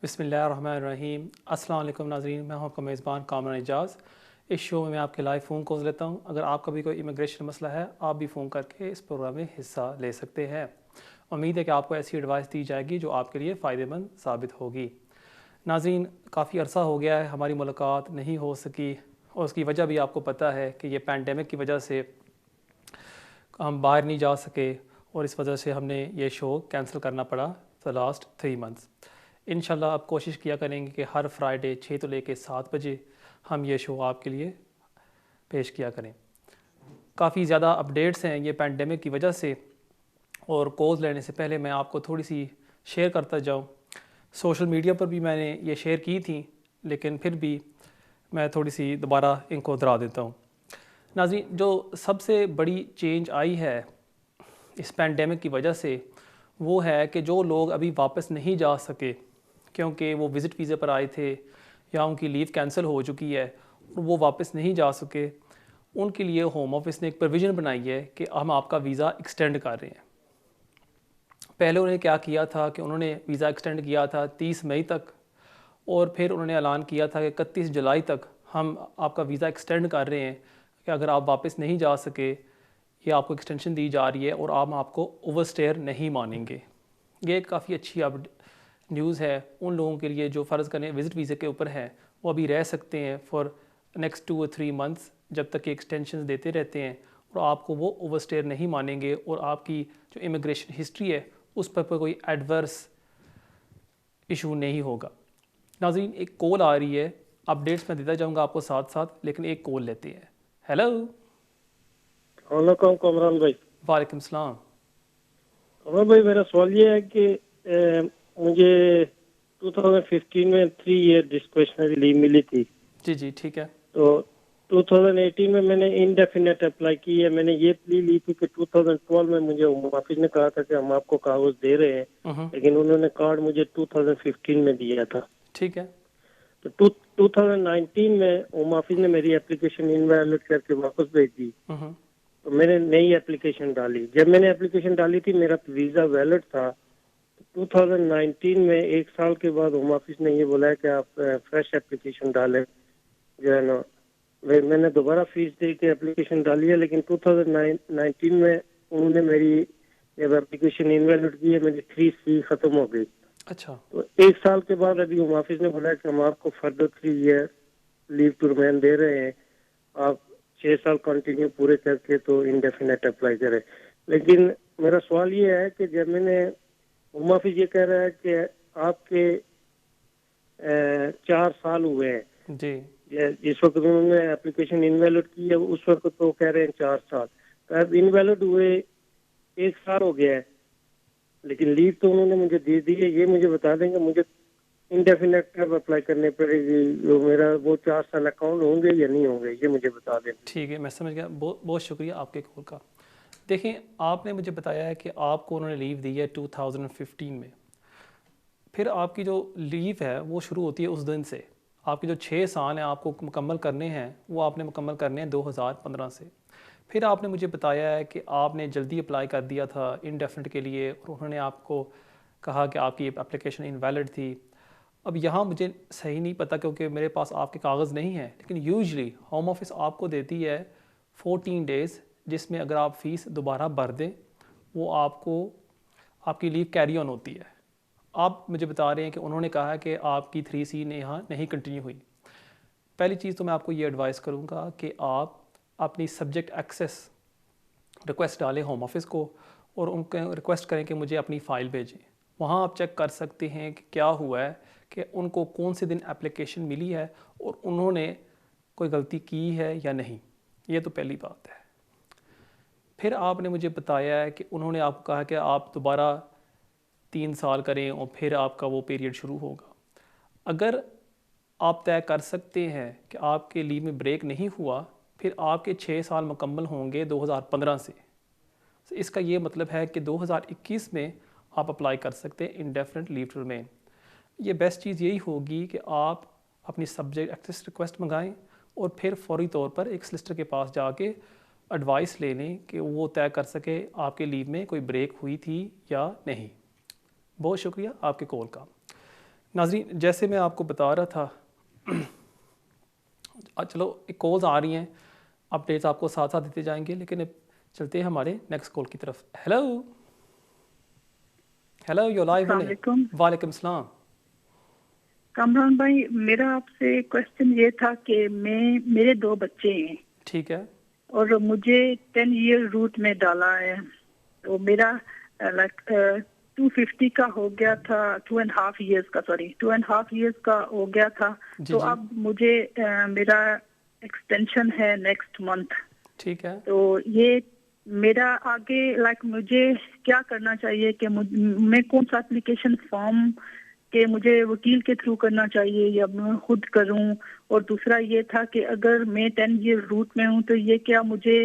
बिस्मिल्लाहिर्रहमानिर्रहीम। अस्सलाम वालेकुम नाज़रीन, मैं हूं आपका मेज़बान कामरान एजाज़। इस शो में मैं आपके लाइव फ़ोन कॉल्स लेता हूं। अगर आपका भी कोई इमिग्रेशन मसला है, आप भी फ़ोन करके इस प्रोग्राम में हिस्सा ले सकते हैं। उम्मीद है कि आपको ऐसी एडवाइस दी जाएगी जो आपके लिए फ़ायदेमंद साबित होगी। नाज़रीन, काफ़ी अरसा हो गया है हमारी मुलाकात नहीं हो सकी, और उसकी वजह भी आपको पता है कि ये पैंडेमिक की वजह से हम बाहर नहीं जा सके, और इस वजह से हमने ये शो कैंसिल करना पड़ा द लास्ट 3 मंथ्स। इंशाल्लाह अब कोशिश किया करेंगे कि हर फ्राइडे 6 तो लेके 7 बजे हम ये शो आपके लिए पेश किया करें। काफ़ी ज़्यादा अपडेट्स हैं ये पैंडेमिक की वजह से, और कॉल्स लेने से पहले मैं आपको थोड़ी सी शेयर करता जाऊँ। सोशल मीडिया पर भी मैंने ये शेयर की थी, लेकिन फिर भी मैं थोड़ी सी दोबारा इनको दोहरा देता हूँ। नाज़रीन, जो सबसे बड़ी चेंज आई है इस पैंडेमिक की वजह से, वो है कि जो लोग अभी वापस नहीं जा सके क्योंकि वो विज़िट वीज़े पर आए थे या उनकी लीव कैंसिल हो चुकी है और वो वापस नहीं जा सके, उनके लिए होम ऑफिस ने एक प्रोविज़न बनाई है कि हम आपका वीज़ा एक्सटेंड कर रहे हैं। पहले उन्होंने क्या किया था कि उन्होंने वीज़ा एक्सटेंड किया था 30 मई तक, और फिर उन्होंने ऐलान किया था कि 31 जुलाई तक हम आपका वीज़ा एक्सटेंड कर रहे हैं कि अगर आप वापस नहीं जा सके, ये आपको एक्सटेंशन दी जा रही है और हम आपको ओवरस्टेयर नहीं मानेंगे। ये काफ़ी अच्छी अब न्यूज़ है उन लोगों के लिए जो फ़र्ज़ करें विज़िट वीज़े के ऊपर हैं, वो अभी रह सकते हैं फॉर नेक्स्ट 2 और 3 मंथ्स, जब तक ये एक्सटेंशन देते रहते हैं, और आपको वो ओवरस्टेयर नहीं मानेंगे और आपकी जो इमिग्रेशन हिस्ट्री है उस पर कोई एडवर्स इशू नहीं होगा। नाज़रीन, एक कॉल आ रही है, अपडेट्स मैं देता जाऊंगा आपको साथ साथ, लेकिन एक कॉल लेते हैं। हेलो। वालेकुम कमरान भाई। वालेकुम सलाम। कमरान भाई, मेरा सवाल ये है कि मुझे 2015 में 3 ईयर डिस्क्रिशनरी लीव मिली थी। जी जी, ठीक है। तो 2018 में मैंने इंडेफिनेट अप्लाई की है। मैंने ये प्ली ली थी कि 2012 में मुझे होम ऑफिस ने कहा था कि हम आपको कागज दे रहे हैं, लेकिन उन्होंने कार्ड मुझे 2015 में दिया था। ठीक है। तो 2019 में होम ऑफिस ने मेरी एप्लीकेशन इनवैलिड करके वापस भेज दी। तो मैंने नई एप्लीकेशन डाली। जब मैंने एप्लीकेशन डाली थी, मेरा वीजा वैलिड था। 2019 में 1 साल के बाद होम ऑफिस ने ये बोला है कि आप फ्रेश एप्लीकेशन डालें, जो है ना। मैंने दोबारा फीस दे के एप्लीकेशन डाली है, लेकिन 2019 में उन्होंने मेरी जब एप्लीकेशन इनवैलिड की है, मेरी 3C खत्म हो गई। अच्छा। तो 1 साल के बाद अभी होम ऑफिस ने बोला कि हम आपको further 3 year leave to remain दे रहे हैं। आप 6 साल कंटिन्यू पूरे करके तो इंडेफिनेट अप्लाई करें। लेकिन मेरा सवाल ये है कि जब मैंने होम ऑफिस ये कह रहा है कि आपके 4 साल हुए हैं जी। जिस वक्त उन्होंने एप्लीकेशन इनवैलिड की है, उस वक्त तो कह रहे हैं 4 साल। तो अब इनवैलिड हुए 1 साल हो गया है, लेकिन लीव तो उन्होंने मुझे दे दी है। ये मुझे बता देंगे मुझे इंडेफिनेट कब अप्लाई करनी पड़ेगी, जो मेरा वो 4 साल अकाउंट होंगे या नहीं होंगे, ये मुझे बता दें। ठीक है, मैं समझ गया। बहुत बहुत शुक्रिया आपके कॉल का। देखें, आपने मुझे बताया है कि आपको उन्होंने लीव दी है 2015 में। फिर आपकी जो लीव है वो शुरू होती है उस दिन से। आपके जो 6 साल हैं आपको मुकम्मल करने हैं, वो आपने मुकम्मल करने हैं 2015 से। फिर आपने मुझे बताया है कि आपने जल्दी अप्लाई कर दिया था इंडेफिनिट के लिए, और उन्होंने आपको कहा कि आपकी एप्लीकेशन इनवैलिड थी। अब यहाँ मुझे सही नहीं पता क्योंकि मेरे पास आपके कागज़ नहीं हैं, लेकिन यूजुअली होम ऑफिस आपको देती है 14 डेज़, जिसमें अगर आप फ़ीस दोबारा भर दें, वो आपको आपकी लीव कैरी ऑन होती है। आप मुझे बता रहे हैं कि उन्होंने कहा है कि आपकी 3C ने यहाँ नहीं कंटिन्यू हुई। पहली चीज़ तो मैं आपको ये एडवाइस करूँगा कि आप अपनी सब्जेक्ट एक्सेस रिक्वेस्ट डालें होम ऑफिस को, और उनको रिक्वेस्ट करें कि मुझे अपनी फ़ाइल भेजें। वहाँ आप चेक कर सकते हैं कि क्या हुआ है, कि उनको कौन से दिन एप्लीकेशन मिली है और उन्होंने कोई गलती की है या नहीं। ये तो पहली बात है। फिर आपने मुझे बताया है कि उन्होंने आपको कहा कि आप दोबारा 3 साल करें और फिर आपका वो पीरियड शुरू होगा। अगर आप तय कर सकते हैं कि आपके लीव में ब्रेक नहीं हुआ, फिर आपके 6 साल मुकम्मल होंगे 2015 से। तो इसका ये मतलब है कि 2021 में आप अप्लाई कर सकते हैं इंडेफिनिट लीव टू रिमेन। ये बेस्ट चीज़ यही होगी कि आप अपनी सब्जेक्ट एक्सेस रिक्वेस्ट मंगाएं और फिर फौरी तौर पर एक सलिसिटर के पास जाके एडवाइस ले लें कि वो तय कर सके आपके लीव में कोई ब्रेक हुई थी या नहीं। बहुत शुक्रिया आपके कॉल का। नाज़रीन, जैसे मैं आपको बता रहा था चलो एक कॉल्स आ रही हैं, अपडेट्स आपको साथ साथ देते जाएंगे, लेकिन अब चलते हैं हमारे नेक्स्ट कॉल की तरफ। हेलो हेलो, यू लाइव अस्सलाम होने। वालेकुम। वालेकुम सलाम। कामरान भाई, मेरा आपसे क्वेश्चन ये था कि मेरे 2 बच्चे हैं ठीक है और मुझे 10 ईयर रूट में डाला है। तो मेरा लाइक 250 का हो गया था, 2.5 years का, सॉरी 2.5 years का हो गया था। जी तो जी, अब मुझे मेरा एक्सटेंशन है नेक्स्ट मंथ। ठीक है। तो ये मेरा आगे लाइक मुझे क्या करना चाहिए कि मैं कौन सा एप्लीकेशन फॉर्म के मुझे वकील के थ्रू करना चाहिए या मैं खुद करूं? और दूसरा ये था कि अगर मैं 10 ईयर रूट में हूं तो ये क्या मुझे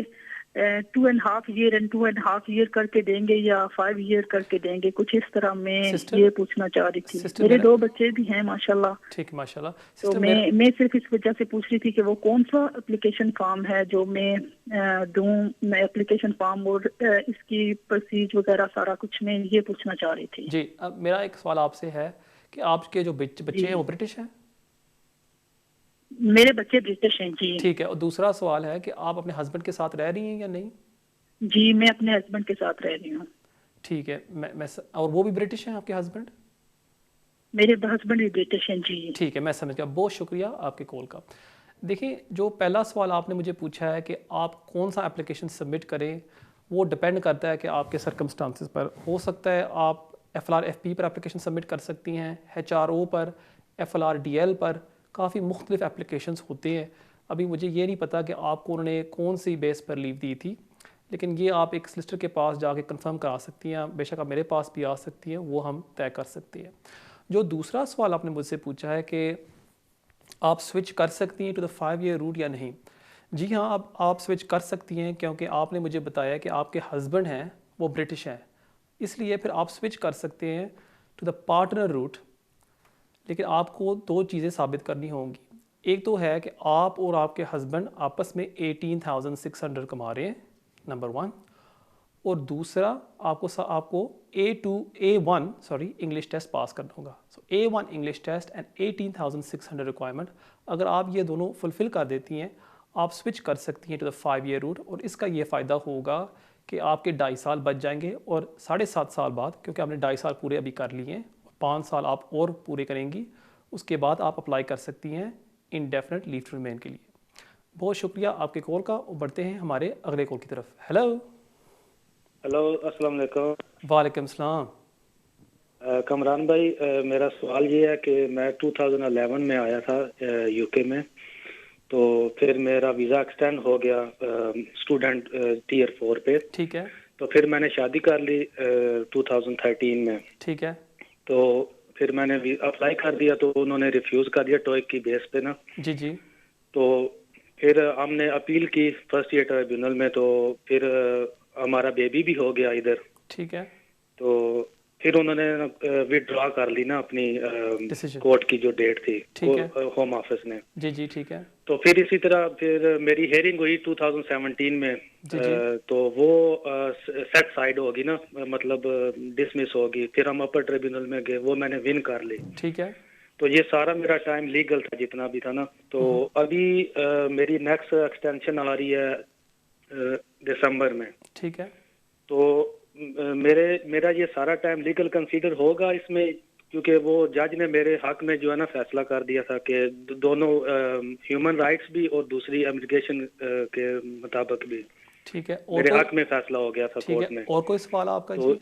2.5 year एंड 2.5 year करके देंगे या 5 year करके देंगे? कुछ इस तरह मैं सिस्टर ये पूछना चाह रही थी। सिस्टर मेरे मेरा 2 बच्चे भी हैं माशाल्लाह। ठीक है, माशाल्लाह। तो सिस्टर मेरा मैं सिर्फ इस वजह से पूछ रही थी कि वो कौन सा एप्लीकेशन फॉर्म है जो मैं दूं। मैं एप्लीकेशन फॉर्म और इसकी प्रोसीज वगैरह सारा कुछ मैं ये पूछना चाह रही थी। जी, अब मेरा एक सवाल आपसे है कि आपके जो बच्चे हैं जी, वो ब्रिटिश हैं? मेरे बच्चे ब्रिटिश हैं जी। ठीक है। और दूसरा सवाल है कि आप अपने हस्बैंड के साथ रह रही हैं या नहीं? जी, मैं अपने हस्बैंड के साथ रह रही हूँ। ठीक है। और वो भी ब्रिटिश हैं आपके हस्बैंड? मेरे हस्बैंड भी ब्रिटिश हैं जी। ठीक है, मैं समझ गया। बहुत शुक्रिया आपके कॉल का। देखिए, जो पहला सवाल आपने मुझे पूछा है कि आप कौन सा एप्लीकेशन सबमिट करें, वो डिपेंड करता है कि आपके सर्कमस्टांसिस पर। हो सकता है आप FLR-FP पर एप्लीकेशन सबमिट कर सकती हैं, HRO पर, FLR-DL पर, काफ़ी मुख्तलिफ एप्लीकेशंस होते हैं। अभी मुझे ये नहीं पता कि आपको उन्होंने कौन सी बेस पर लीव दी थी, लेकिन ये आप एक सलिसिटर के पास जाके कंफर्म करा सकती हैं। बेशक आप मेरे पास भी आ सकती हैं, वो हम तय कर सकते हैं। जो दूसरा सवाल आपने मुझसे पूछा है कि आप स्विच कर सकती हैं टू द 5 ईयर रूट या नहीं। जी हाँ, अब आप स्विच कर सकती हैं, क्योंकि आपने मुझे बताया कि आपके हस्बैंड हैं वो ब्रिटिश हैं, इसलिए फिर आप स्विच कर सकते हैं टू द पार्टनर रूट। लेकिन आपको 2 चीज़ें साबित करनी होंगी। एक तो है कि आप और आपके हस्बैंड आपस में 18,600 कमा रहे हैं, नंबर 1। और दूसरा, आपको A1 sorry English test pass करना होगा। So A1 English test and 18,600 requirement, अगर आप ये दोनों फुलफ़िल कर देती हैं, आप स्विच कर सकती हैं टू द 5 ईयर रूट। और इसका ये फ़ायदा होगा कि आपके 2.5 साल बच जाएंगे, और 7.5 साल बाद, क्योंकि आपने 2.5 साल पूरे अभी कर लिए हैं, 5 साल आप और पूरे करेंगी, उसके बाद आप अप्लाई कर सकती हैं इंडेफिनिट लीव टू रिमेन के लिए। बहुत शुक्रिया आपके कॉल का, और बढ़ते हैं हमारे अगले कॉल की तरफ। हेलो। हेलो, अस्सलाम वालेकुम। वालेकुम सलाम। कमरान भाई, मेरा सवाल ये है कि मैं 2011 में आया था यूके में। तो फिर मेरा वीज़ा एक्सटेंड हो गया स्टूडेंट टीयर 4 पे। ठीक है तो फिर मैंने शादी कर ली 2013 में। ठीक है। तो फिर मैंने अप्लाई कर दिया, तो उन्होंने रिफ्यूज़ कर दिया टोइक की बेस पे ना। जी जी। तो फिर हमने अपील की फर्स्ट ईयर ट्राइब्यूनल में। तो फिर हमारा बेबी भी हो गया इधर। ठीक है। तो फिर उन्होंने विड्रॉ कर ली ना अपनी डिसीजन। कोर्ट की जो डेट थी, ठीक है। होम ऑफिस ने। जी जी। ठीक है। तो फिर इसी तरह फिर मेरी हेयरिंग हुई 2017 में। जी जी। तो वो सेट साइड होगी ना, मतलब डिसमिस होगी। फिर हम अपर ट्रिब्यूनल में गए, वो मैंने विन कर ली। ठीक है। तो ये सारा मेरा टाइम लीगल था जितना भी था ना। तो अभी मेरी नेक्स्ट एक्सटेंशन आ रही है दिसंबर में। ठीक है। तो मेरा ये सारा टाइम लीगल कंसीडर होगा इसमें, क्योंकि वो जज ने मेरे हक में जो है ना फैसला कर दिया था कि दोनों ह्यूमन राइट्स भी और दूसरी इमिग्रेशन के मुताबिक भी ठीक है। और मेरे कोई हक में फैसला हो गया था ठीक कोर्ट है, में। और कोई सवाल आपका? तो जी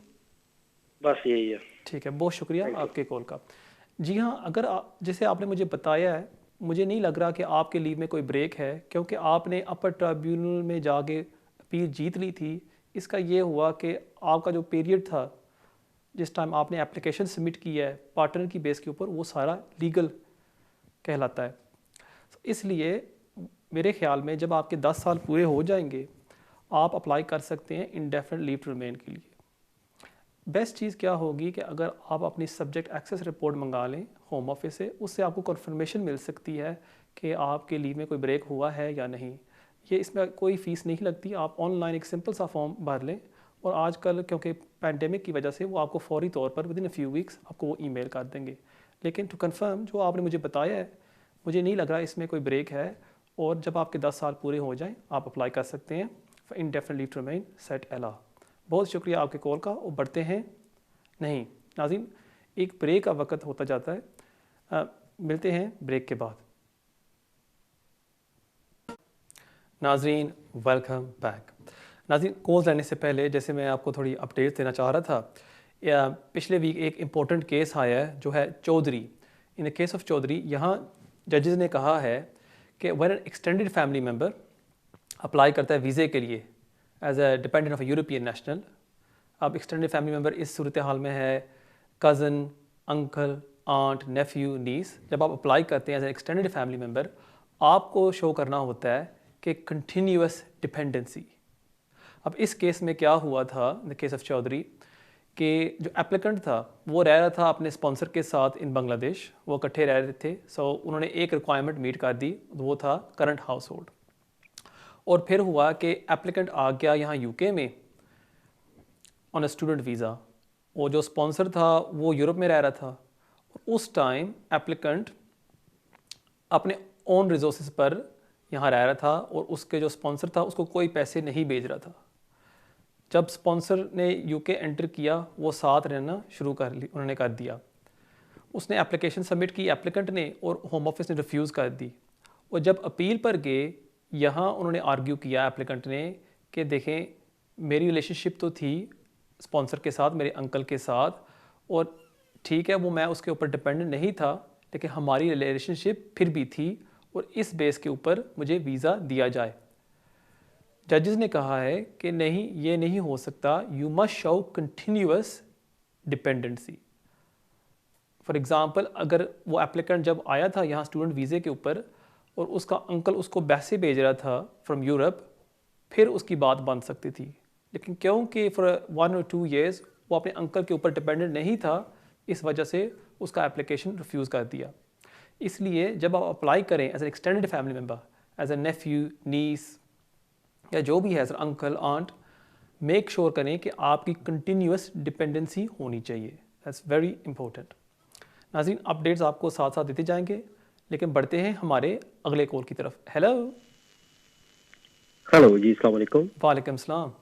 बस यही है। ठीक है, बहुत शुक्रिया थैंक यू। आपके कॉल का। जी हाँ, अगर जैसे आपने मुझे बताया है, मुझे नहीं लग रहा कि आपके लीव में कोई ब्रेक है, क्योंकि आपने अपर ट्रिब्यूनल में जाके अपील जीत ली थी। इसका ये हुआ कि आपका जो पीरियड था जिस टाइम आपने एप्लीकेशन सबमिट की है पार्टनर की बेस के ऊपर, वो सारा लीगल कहलाता है। इसलिए मेरे ख्याल में जब आपके 10 साल पूरे हो जाएंगे, आप अप्लाई कर सकते हैं इंडेफिनिट लीव टू रिमेन के लिए। बेस्ट चीज़ क्या होगी कि अगर आप अपनी सब्जेक्ट एक्सेस रिपोर्ट मंगा लें होम ऑफिस से, उससे आपको कन्फर्मेशन मिल सकती है कि आपके लीव में कोई ब्रेक हुआ है या नहीं। ये इसमें कोई फ़ीस नहीं लगती, आप ऑनलाइन एक सिंपल सा फॉर्म भर लें, और आजकल क्योंकि पैंडेमिक की वजह से वो आपको फौरी तौर पर विदिन अ फ्यू वीक्स आपको वो ईमेल कर देंगे। लेकिन टू कंफर्म जो आपने मुझे बताया है, मुझे नहीं लग रहा इसमें कोई ब्रेक है, और जब आपके 10 साल पूरे हो जाएं आप अप्लाई कर सकते हैं for indefinite leave to remain settle. बहुत शुक्रिया आपके कॉल का, और बढ़ते हैं नहीं नाज़रीन, एक ब्रेक का वक्त होता जाता है। मिलते हैं ब्रेक के बाद। नाज़रीन वेलकम बैक। नाज़रीन कॉल्स लेने से पहले जैसे मैं आपको थोड़ी अपडेट देना चाह रहा था, पिछले वीक एक इम्पोर्टेंट केस आया है जो है Chaudhary. In the case of Chaudhary, यहाँ जजेस ने कहा है कि when an extended family member apply करता है वीज़े के लिए as a dependent of a European national, अब एक्सटेंडेड फैमिली मेम्बर इस सूरत हाल में है cousin, uncle, aunt, nephew, niece. जब आप अप्लाई करते हैं as an extended family member, आपको शो करना होता है कि कंटिन्यूअस डिपेंडेंसी। अब इस केस में क्या हुआ था, द केस ऑफ चौधरी, कि जो एप्लीकेंट था वो रह रहा था अपने स्पॉन्सर के साथ इन बांग्लादेश, वो इकट्ठे रह रहे थे। सो उन्होंने एक रिक्वायरमेंट मीट कर दी, वो था करंट हाउस होल्ड। और फिर हुआ कि एप्लीकेंट आ गया यहाँ यूके में ऑन अ स्टूडेंट वीज़ा, और जो स्पॉन्सर था वो यूरोप में रह रहा था। और उस टाइम एप्लीकेंट अपने ओन रिसोर्सेज पर यहाँ रह रहा था, और उसके जो स्पॉन्सर था उसको कोई पैसे नहीं भेज रहा था। जब स्पॉन्सर ने यूके एंटर किया, वो साथ रहना शुरू उन्होंने कर दिया। उसने एप्लीकेशन सबमिट की एप्लीकेंट ने, और होम ऑफिस ने रिफ्यूज़ कर दी। और जब अपील पर गए, यहाँ उन्होंने आर्ग्यू किया एप्लीकेंट ने कि देखें, मेरी रिलेशनशिप तो थी स्पॉन्सर के साथ, मेरे अंकल के साथ, और ठीक है वो मैं उसके ऊपर डिपेंडेंट नहीं था, लेकिन हमारी रिलेशनशिप फिर भी थी, और इस बेस के ऊपर मुझे वीज़ा दिया जाए। जजेस ने कहा है कि नहीं, ये नहीं हो सकता, you must show continuous dependency. For example, अगर वो एप्लीकेंट जब आया था यहाँ स्टूडेंट वीज़े के ऊपर, और उसका अंकल उसको पैसे भेज रहा था फ्रॉम यूरोप, फिर उसकी बात बन सकती थी। लेकिन क्योंकि फॉर 1 और 2 ईयर्स वो अपने अंकल के ऊपर डिपेंडेंट नहीं था, इस वजह से उसका एप्लीकेशन रिफ्यूज़ कर दिया। इसलिए जब आप अप्लाई करें as an extended family member, as a nephew, niece, या जो भी है as uncle, aunt, make sure करें कि आपकी कंटिन्यूअस डिपेंडेंसी होनी चाहिए। That's very important. नाज़रीन अपडेट्स आपको साथ साथ देते जाएंगे, लेकिन बढ़ते हैं हमारे अगले कॉल की तरफ। हेलो जी, अस्सलाम वालेकुम। वालेकुम सलाम।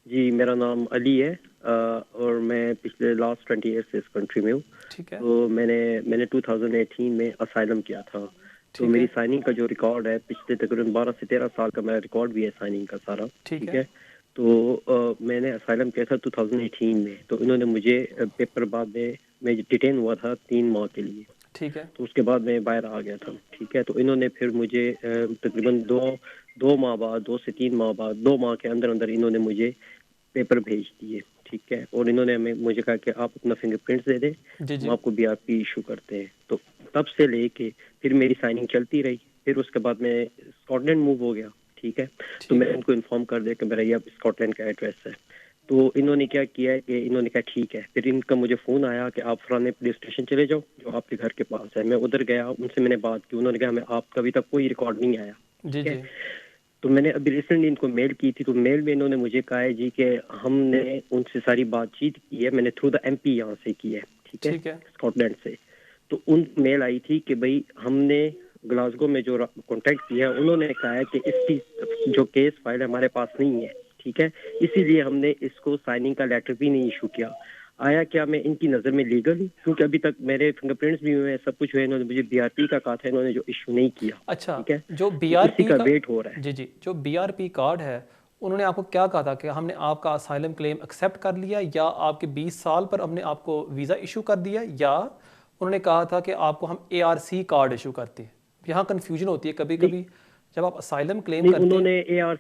जी, मेरा नाम अली है, और मैं पिछले लास्ट 20 ईयर से इस कंट्री में हूँ। ठीक है। तो मैंने 2018 में असाइलम किया था। तो मेरी साइनिंग का जो रिकॉर्ड है, पिछले तकरीबन 12 से 13 साल का मेरा रिकॉर्ड भी है साइनिंग का सारा। ठीक है। तो मैंने असाइलम किया था 2018 में। तो इन्होंने मुझे पेपर बाद में, मैं डिटेन हुआ था 3 माह के लिए। ठीक है। तो उसके बाद मैं बाहर आ गया था। ठीक है। तो इन्होंने फिर मुझे तकरीबन 2 माह बाद, 2 से 3 माह बाद, 2 माह के अंदर अंदर इन्होंने मुझे पेपर भेज दिए। ठीक है। और इन्होंने मुझे कहा कि आप अपना फिंगरप्रिंट्स दे दें, हम आपको BRP इशू करते हैं। तो तब से लेके फिर मेरी साइनिंग चलती रही। फिर उसके बाद मैं स्कॉटलैंड मूव हो गया। ठीक है। तो मैं इनको इन्फॉर्म कर दिया कि मेरा ये स्कॉटलैंड का एड्रेस है। तो इन्होंने क्या किया है कि इन्होंने कहा ठीक है। फिर इनका मुझे फ़ोन आया कि आप फलाने पुलिस स्टेशन चले जाओ जो आपके घर के पास है। मैं उधर गया, उनसे मैंने बात की। उन्होंने कहा मैं आपका अभी तक कोई रिकॉर्ड नहीं आया। जी जी। तो मैंने अभी रिसेंटली इनको मेल की थी। तो मेल में इन्होंने मुझे कहा है जी कि हमने उनसे सारी बातचीत की है, मैंने थ्रू द MP यहाँ से की है। ठीक है। स्कॉटलैंड से। तो उन मेल आई थी कि भाई हमने ग्लासगो में जो कॉन्टेक्ट किया है, उन्होंने कहा है कि इसकी जो केस फाइल हमारे पास नहीं है। ठीक है। इसीलिए हमने इसको साइनिंग का लेटर भी नहीं इशू किया। आया क्या मैं इनकी नज़र में लीगल हूँ? क्योंकि अभी तक मेरे फिंगरप्रिंट्स भी हुए हैं, सब कुछ हुए। इन्होंने मुझे BRP का कहा था, इन्होंने जो इशू नहीं किया। अच्छा। ठीक है। जो BRP का वेट हो रहा है। जी जी, जो BRP कार्ड है, उन्होंने आपको क्या कहा था कि हमने आपका असाइलम क्लेम एक्सेप्ट कर लिया, या आपके 20 साल पर हमने आपको वीज़ा इशू कर दिया, या उन्होंने कहा था कि आपको हम ARC कार्ड इशू करते हैं? यहाँ कन्फ्यूजन होती है कभी कभी जब आप असाइलम क्लेम करते हैं। उन्होंने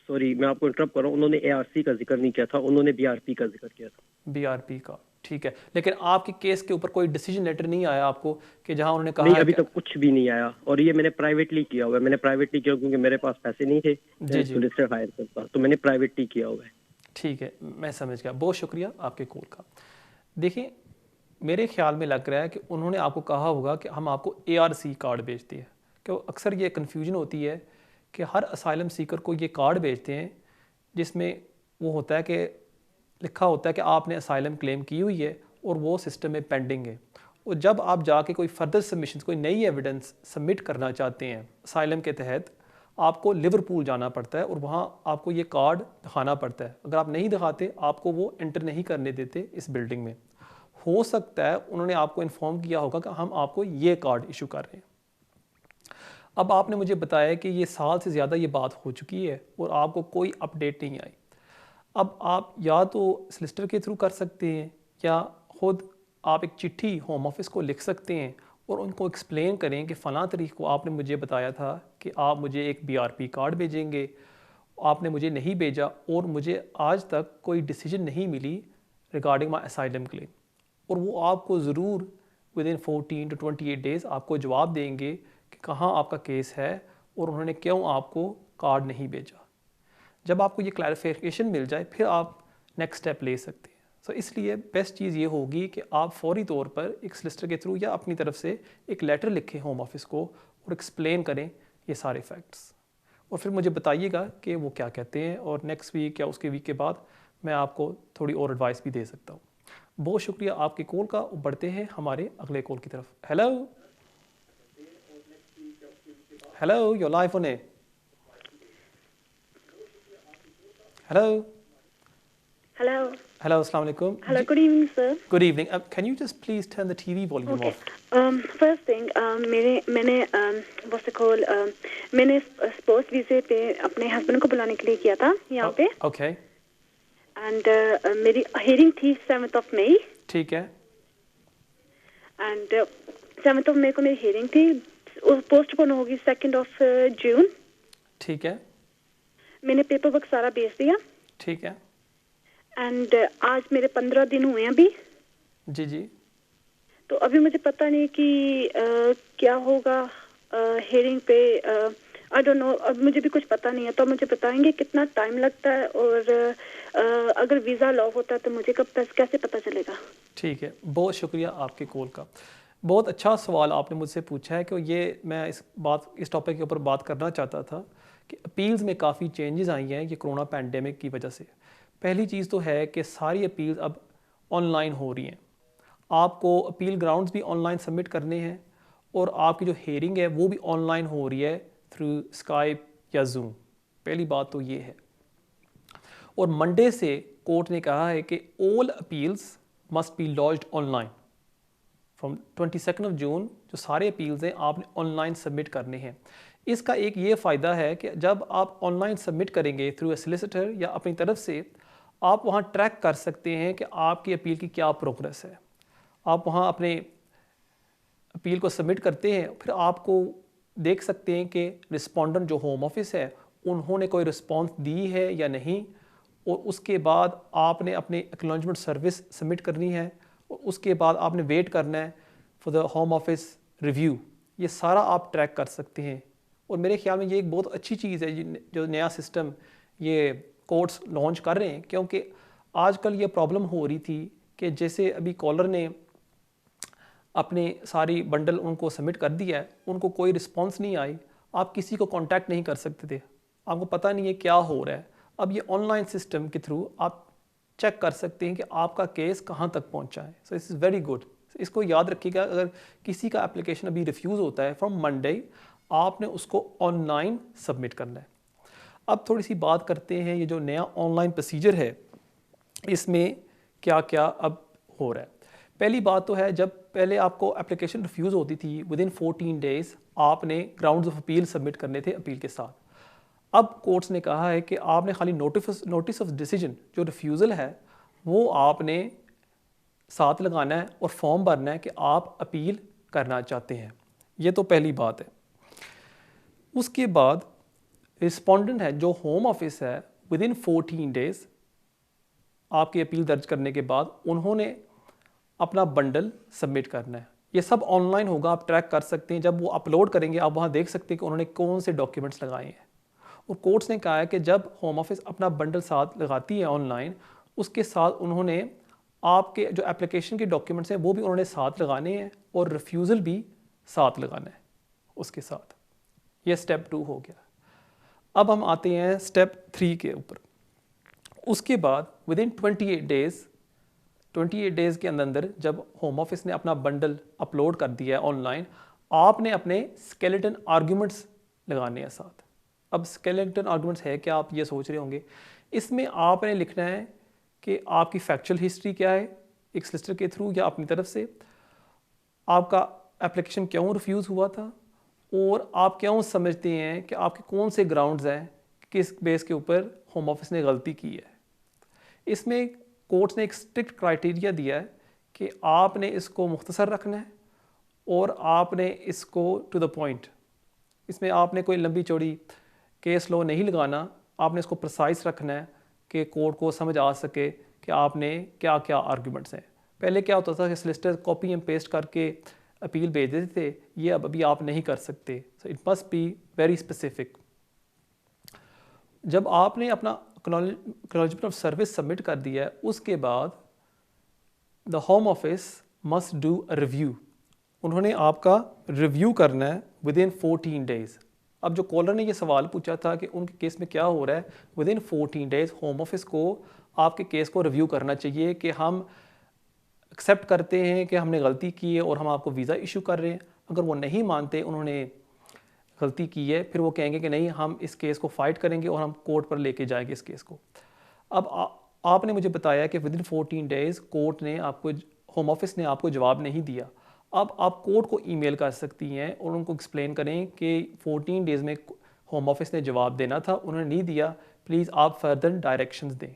सॉरी मैं आपको इंटरप्ट कर रहा हूँ, उन्होंने ARC का जिक्र नहीं किया था, उन्होंने BRP का जिक्र किया था। BRP का, ठीक है। लेकिन आपके केस के ऊपर कोई डिसीजन लेटर नहीं आया आपको कि जहां उन्होंने कहा? नहीं, अभी तक कुछ भी नहीं आया। और ये मैंने प्राइवेटली किया हुआ है। मैंने प्राइवेटली किया क्योंकि मेरे पास पैसे नहीं थे सोलिसिटर हायर करता, तो मैंने प्राइवेटली किया हुआ है। ठीक है, मैं समझ गया। बहुत शुक्रिया आपके कॉल का। देखिए, मेरे ख्याल में लग रहा है कि उन्होंने आपको कहा होगा कि हम आपको ARC कार्ड भेजते हैं, क्यों अक्सर ये कन्फ्यूजन होती है कि हर असाइलम सीकर को ये कार्ड भेजते हैं जिसमें वो होता है कि लिखा होता है कि आपने असाइलम क्लेम की हुई है और वो सिस्टम में पेंडिंग है, और जब आप जाके कोई फर्दर सबमिशन, कोई नई एविडेंस सबमिट करना चाहते हैं असाइलम के तहत, आपको लिवरपूल जाना पड़ता है और वहाँ आपको ये कार्ड दिखाना पड़ता है। अगर आप नहीं दिखाते आपको वो एंटर नहीं करने देते इस बिल्डिंग में। हो सकता है उन्होंने आपको इन्फॉर्म किया होगा कि हम आपको ये कार्ड इशू कर रहे हैं। अब आपने मुझे बताया कि ये साल से ज़्यादा ये बात हो चुकी है और आपको कोई अपडेट नहीं आई। अब आप या तो सॉलिसिटर के थ्रू कर सकते हैं या ख़ुद आप एक चिट्ठी होम ऑफिस को लिख सकते हैं और उनको एक्सप्लेन करें कि फ़लाँ तारीख को आपने मुझे बताया था कि आप मुझे एक BRP कार्ड भेजेंगे, आपने मुझे नहीं भेजा और मुझे आज तक कोई डिसीजन नहीं मिली रिगार्डिंग माई असाइलम क्लेम। और वो आपको ज़रूर विदिन 14 to 28 डेज़ आपको जवाब देंगे कि कहाँ आपका केस है और उन्होंने क्यों आपको कार्ड नहीं भेजा। जब आपको ये क्लैरिफिकेशन मिल जाए फिर आप नेक्स्ट स्टेप ले सकते हैं। सो इसलिए बेस्ट चीज़ ये होगी कि आप फौरी तौर पर एक सॉलिसिटर के थ्रू या अपनी तरफ से एक लेटर लिखें होम ऑफिस को और एक्सप्लेन करें ये सारे फैक्ट्स, और फिर मुझे बताइएगा कि वो क्या कहते हैं और नेक्स्ट वीक या उसके वीक के बाद मैं आपको थोड़ी और एडवाइस भी दे सकता हूँ। बहुत शुक्रिया आपकी कॉल का। बढ़ते हैं हमारे अगले कॉल की तरफ। Hello hello, your live on air. Hello Hello. Hello, अस्सलाम वालेकुम। Hello. Good evening, sir. Good evening. Can you just please turn the TV volume Okay. off? First thing, मैंने what's it called? मैंने sports वीज़े पे अपने husband को बुलाने के लिए किया था यहाँ पे। Okay. And मेरी hearing थी 7th of May. ठीक है। And 7th of May को मेरी hearing थी, पोस्टपोन होगी 2nd of June। ठीक है। मैंने पेपर वर्क सारा भेज दिया। ठीक है। एंड आज मेरे 15 दिन हुए हैं अभी। जी जी। तो अभी मुझे पता नहीं कि क्या होगा हेयरिंग पे। आई डोंट नो, अब मुझे भी कुछ पता नहीं है। तो मुझे बताएंगे कितना टाइम लगता है और अगर वीज़ा लॉ होता है तो मुझे कब तक कैसे पता चलेगा? ठीक है, बहुत शुक्रिया आपके कॉल का। बहुत अच्छा सवाल आपने मुझसे पूछा है कि ये मैं इस टॉपिक के ऊपर बात करना चाहता था कि अपील्स में काफ़ी चेंजेस आई हैं ये कोरोना पैंडेमिक की वजह से। पहली चीज़ तो है कि सारी अपील्स अब ऑनलाइन हो रही हैं। आपको अपील ग्राउंड्स भी ऑनलाइन सबमिट करने हैं और आपकी जो हेयरिंग है वो भी ऑनलाइन हो रही है थ्रू स्काइप या जूम। पहली बात तो ये है। और मंडे से कोर्ट ने कहा है कि all appeals must B lodged online. From 22 जून जो सारे अपील्स हैं आपने ऑनलाइन सबमिट करने हैं। इसका एक ये फ़ायदा है कि जब आप ऑनलाइन सबमिट करेंगे थ्रू ए सॉलिसिटर या अपनी तरफ से, आप वहाँ ट्रैक कर सकते हैं कि आपकी अपील की क्या प्रोग्रेस है। आप वहाँ अपने अपील को सबमिट करते हैं, फिर आपको देख सकते हैं कि रिस्पोंडेंट जो होम ऑफिस है उन्होंने कोई रिस्पॉन्स दी है या नहीं, और उसके बाद आपने अपनी एक्नॉलेजमेंट सर्विस सबमिट करनी है और उसके बाद आपने वेट करना है for the home office review. ये सारा आप ट्रैक कर सकते हैं और मेरे ख्याल में ये एक बहुत अच्छी चीज़ है जो नया सिस्टम ये कोर्ट्स लॉन्च कर रहे हैं, क्योंकि आजकल ये प्रॉब्लम हो रही थी कि जैसे अभी कॉलर ने अपने सारी बंडल उनको सबमिट कर दिया है, उनको कोई रिस्पांस नहीं आई, आप किसी को कांटेक्ट नहीं कर सकते थे, आपको पता नहीं है क्या हो रहा है। अब ये ऑनलाइन सिस्टम के थ्रू आप चेक कर सकते हैं कि आपका केस कहाँ तक पहुँचा है। सो दिस इज़ वेरी गुड। इसको याद रखिएगा, अगर किसी का एप्लीकेशन अभी रिफ्यूज़ होता है फ्रॉम मंडे, आपने उसको ऑनलाइन सबमिट करना है। अब थोड़ी सी बात करते हैं ये जो नया ऑनलाइन प्रोसीजर है इसमें क्या क्या अब हो रहा है। पहली बात तो है, जब पहले आपको एप्लीकेशन रिफ्यूज़ होती थी विदिन 14 डेज़ आपने ग्राउंड्स ऑफ अपील सबमिट करने थे अपील के साथ। अब कोर्ट्स ने कहा है कि आपने खाली नोटिस ऑफ डिसीजन जो रिफ्यूज़ल है वो आपने साथ लगाना है और फॉर्म भरना है कि आप अपील करना चाहते हैं। ये तो पहली बात है। उसके बाद रिस्पोंडेंट है जो होम ऑफिस है, विदिन 14 डेज़ आपकी अपील दर्ज करने के बाद उन्होंने अपना बंडल सबमिट करना है। ये सब ऑनलाइन होगा, आप ट्रैक कर सकते हैं। जब वो अपलोड करेंगे आप वहाँ देख सकते हैं कि उन्होंने कौन से डॉक्यूमेंट्स लगाए हैं। और कोर्ट्स ने कहा है कि जब होम ऑफिस अपना बंडल साथ लगाती है ऑनलाइन, उसके साथ उन्होंने आपके जो एप्लीकेशन के डॉक्यूमेंट्स हैं वो भी उन्होंने साथ लगाने हैं और रिफ्यूज़ल भी साथ लगाना है उसके साथ। ये स्टेप 2 हो गया। अब हम आते हैं स्टेप 3 के ऊपर। उसके बाद विदिन 28 डेज़ 28 डेज़ के अंदर जब होम ऑफिस ने अपना बंडल अपलोड कर दिया है ऑनलाइन, आपने अपने स्केलेटन आर्ग्यूमेंट्स लगाने हैं साथ। अब स्केलेटन आर्ग्यूमेंट्स है क्या, आप ये सोच रहे होंगे। इसमें आपने लिखना है कि आपकी फैक्चुअल हिस्ट्री क्या है एक सॉलिसिटर के थ्रू या अपनी तरफ से, आपका एप्लीकेशन क्यों रिफ्यूज़ हुआ था, और आप क्यों समझते हैं कि आपके कौन से ग्राउंड्स हैं, किस बेस के ऊपर होम ऑफिस ने गलती की है। इसमें कोर्ट्स ने एक स्ट्रिक्ट क्राइटेरिया दिया है कि आपने इसको मुख्तसर रखना है और आपने इसको टू द पॉइंट, इसमें आपने कोई लंबी चौड़ी केस लॉ नहीं लगाना, आपने इसको प्रिसाइज रखना है कि कोर्ट को समझ आ सके कि आपने क्या क्या आर्गूमेंट्स हैं। पहले क्या होता था कि सॉलिसिटर कॉपी एंड पेस्ट करके अपील भेज देते थे, ये अब अभी आप नहीं कर सकते। So it must be very specific. जब आपने अपना एक्नॉलेजमेंट ऑफ सर्विस सबमिट कर दिया है, उसके बाद the home office must do a review. उन्होंने आपका रिव्यू करना है विद इन 14 डेज़। अब जो कॉलर ने ये सवाल पूछा था कि उनके केस में क्या हो रहा है, with in 14 days home office को आपके केस को रिव्यू करना चाहिए कि हम एक्सेप्ट करते हैं कि हमने गलती की है और हम आपको वीज़ा इशू कर रहे हैं। अगर वो नहीं मानते उन्होंने गलती की है, फिर वो कहेंगे कि नहीं, हम इस केस को फाइट करेंगे और हम कोर्ट पर लेके जाएंगे इस केस को। अब आपने मुझे बताया कि विद इन 14 डेज़ कोर्ट ने आपको, होम ऑफिस ने आपको जवाब नहीं दिया। अब आप कोर्ट को ईमेल कर सकती हैं और उनको एक्सप्लेन करें कि 14 डेज़ में होम ऑफिस ने जवाब देना था, उन्होंने नहीं दिया, प्लीज़ आप फर्दर डायरेक्शंस दें।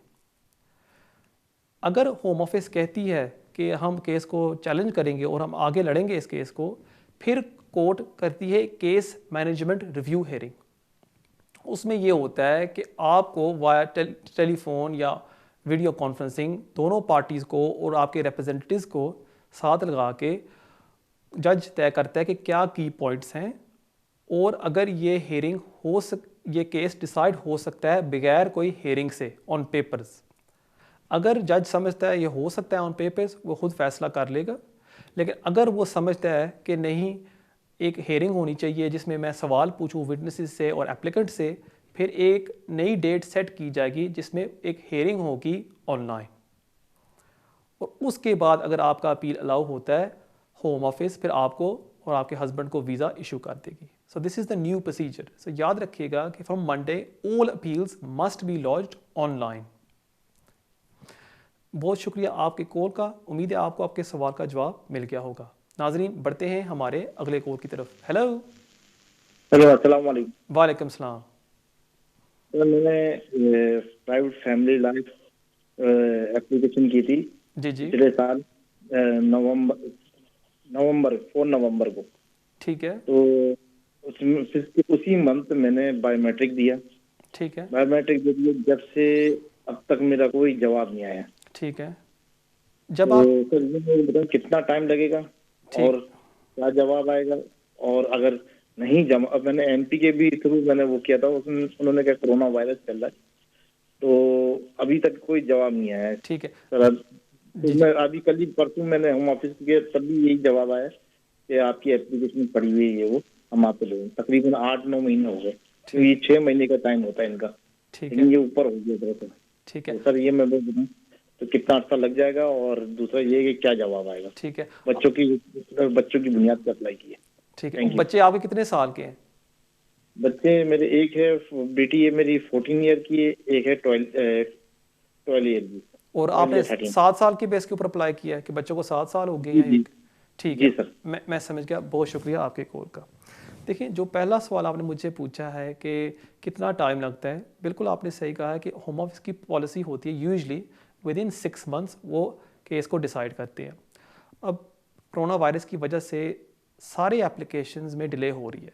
अगर होम ऑफिस कहती है कि हम केस को चैलेंज करेंगे और हम आगे लड़ेंगे इस केस को, फिर कोर्ट करती है केस मैनेजमेंट रिव्यू हेयरिंग। उसमें ये होता है कि आपको वाया टेलीफोन या वीडियो कॉन्फ्रेंसिंग दोनों पार्टीज़ को और आपके रिप्रेजेंटेटिव्स को साथ लगा के जज तय करता है कि क्या की पॉइंट्स हैं, और अगर ये हेयरिंग ये केस डिसाइड हो सकता है बगैर कोई हेयरिंग से ऑन पेपर्स। अगर जज समझता है ये हो सकता है ऑन पेपर्स, वो खुद फैसला कर लेगा। लेकिन अगर वो समझता है कि नहीं, एक हेयरिंग होनी चाहिए जिसमें मैं सवाल पूछूं विटनेसेस से और एप्लीकेंट से, फिर एक नई डेट सेट की जाएगी जिसमें एक हेयरिंग होगी ऑनलाइन, और उसके बाद अगर आपका अपील अलाउ होता है, होम ऑफिस फिर आपको और आपके हस्बैंड को वीज़ा इशू कर देगी। So this is the new procedure. So याद रखिएगा कि from Monday all appeals must be launched online. बहुत शुक्रिया आपके कॉल का, उम्मीद है आपको आपके सवाल का जवाब मिल गया होगा। नाजरीन, बढ़ते हैं हमारे अगले कॉल की तरफ। हेलो अस्सलाम वालेकुम। वालेकुम सलाम। मैंने प्राइवेट फैमिली लाइफ एप्लीकेशन की थी जी जी, पिछले साल नवंबर 4 नवंबर को। ठीक है तो उसमें उसी मंथ मैंने बायोमेट्रिक दिया। ठीक है बायोमेट्रिक दे दिया, जब से अब तक मेरा कोई जवाब नहीं आया। ठीक है। जब तो आप सर ये मुझे बताएं कितना टाइम लगेगा और क्या जवाब आएगा, और अगर नहीं जमा, अब मैंने एमपी के भी थ्रू मैंने वो किया था, उसमें उन्होंने कहा कोरोना वायरस चल रहा है, तो अभी तक कोई जवाब नहीं आया है। ठीक है सर तो मैं अभी कल ही परसों मैंने होम ऑफिस के तभी यही जवाब आया कि आपकी एप्लीकेशन पड़ी हुई है, वो हम आपको देंगे। तकरीबन 8-9 महीने हो गए, तो ये 6 महीने का टाइम होता है इनका, ठीक लेकिन है ये ऊपर हो गया था। ठीक है तो सर ये मैं बताऊं तो कितना अर्सा लग जाएगा, और दूसरा ये कि क्या जवाब आएगा। ठीक है बच्चों की बुनियाद पे अप्लाई की है। ठीक है। Thank you. बच्चे आपके कितने साल के हैं? बच्चे मेरे, एक है बेटी है मेरी 14 ईयर की है, एक है 12 ईयर की। और 12 आपने या 13 7 साल के बेस के ऊपर अप्लाई किया है कि बच्चों को 7 साल हो गए जी, हैं? जी। ठीक जी है सर। मैं समझ गया। बहुत शुक्रिया आपके कॉल का। देखिए, जो पहला सवाल आपने मुझे पूछा है कि कितना टाइम लगता है, बिल्कुल आपने सही कहा है कि होम ऑफिस की पॉलिसी होती है यूजुअली विद इन 6 मंथ्स वो केस को डिसाइड करते हैं। अब कोरोना वायरस की वजह से सारे एप्लीकेशंस में डिले हो रही है,